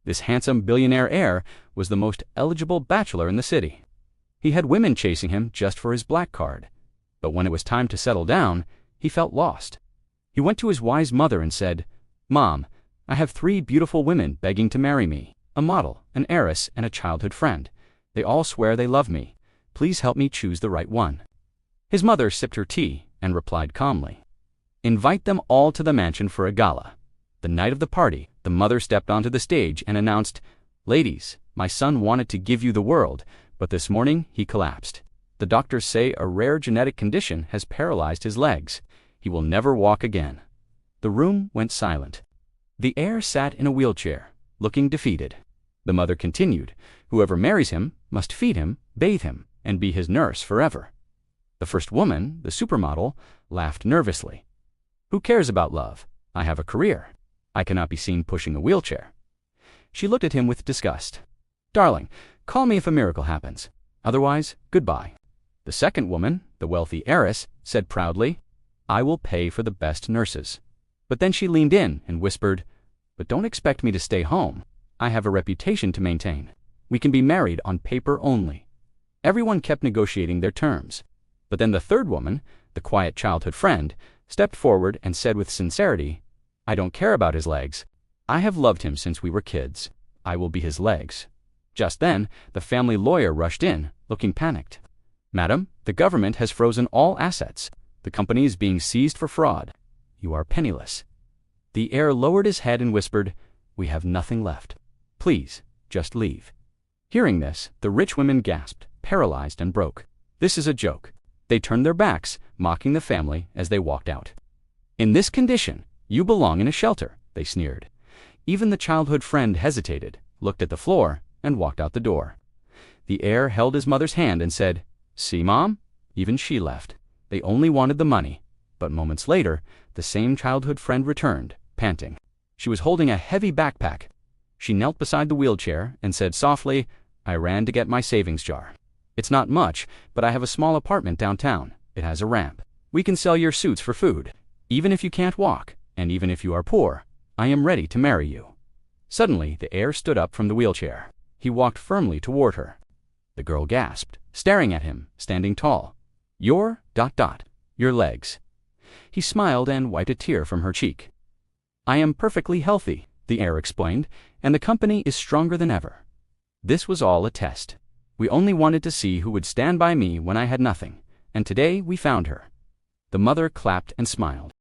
This handsome billionaire heir was the most eligible bachelor in the city. He had women chasing him just for his black card. But when it was time to settle down, he felt lost. He went to his wise mother and said, "Mom, I have 3 beautiful women begging to marry me, a model, an heiress, and a childhood friend. They all swear they love me. Please help me choose the right one." His mother sipped her tea and replied calmly, "Invite them all to the mansion for a gala." The night of the party, the mother stepped onto the stage and announced, "Ladies, my son wanted to give you the world, but this morning he collapsed. The doctors say a rare genetic condition has paralyzed his legs. He will never walk again." The room went silent. The heir sat in a wheelchair, looking defeated. The mother continued, "Whoever marries him must feed him, bathe him, and be his nurse forever." The first woman, the supermodel, laughed nervously. "Who cares about love? I have a career. I cannot be seen pushing a wheelchair." She looked at him with disgust. "Darling, call me if a miracle happens. Otherwise, goodbye." The second woman, the wealthy heiress, said proudly, "I will pay for the best nurses." But then she leaned in and whispered, "But don't expect me to stay home. I have a reputation to maintain. We can be married on paper only." Everyone kept negotiating their terms. But then the third woman, the quiet childhood friend, stepped forward and said with sincerity, "I don't care about his legs. I have loved him since we were kids. I will be his legs." Just then, the family lawyer rushed in, looking panicked. "Madam, the government has frozen all assets. The company is being seized for fraud. You are penniless." The heir lowered his head and whispered, "We have nothing left. Please, just leave." Hearing this, the rich women gasped, paralyzed and broke. "This is a joke." They turned their backs, mocking the family as they walked out. "In this condition, you belong in a shelter," they sneered. Even the childhood friend hesitated, looked at the floor, and walked out the door. The heir held his mother's hand and said, "See, Mom?" Even she left. They only wanted the money. But moments later, the same childhood friend returned, panting. She was holding a heavy backpack. She knelt beside the wheelchair and said softly, "I ran to get my savings jar. It's not much, but I have a small apartment downtown. It has a ramp. We can sell your suits for food. Even if you can't walk, and even if you are poor, I am ready to marry you." Suddenly, the heir stood up from the wheelchair. He walked firmly toward her. The girl gasped, staring at him, standing tall. Your legs." He smiled and wiped a tear from her cheek. "I am perfectly healthy," the heir explained, "and the company is stronger than ever. This was all a test. We only wanted to see who would stand by me when I had nothing, and today we found her." The mother clapped and smiled.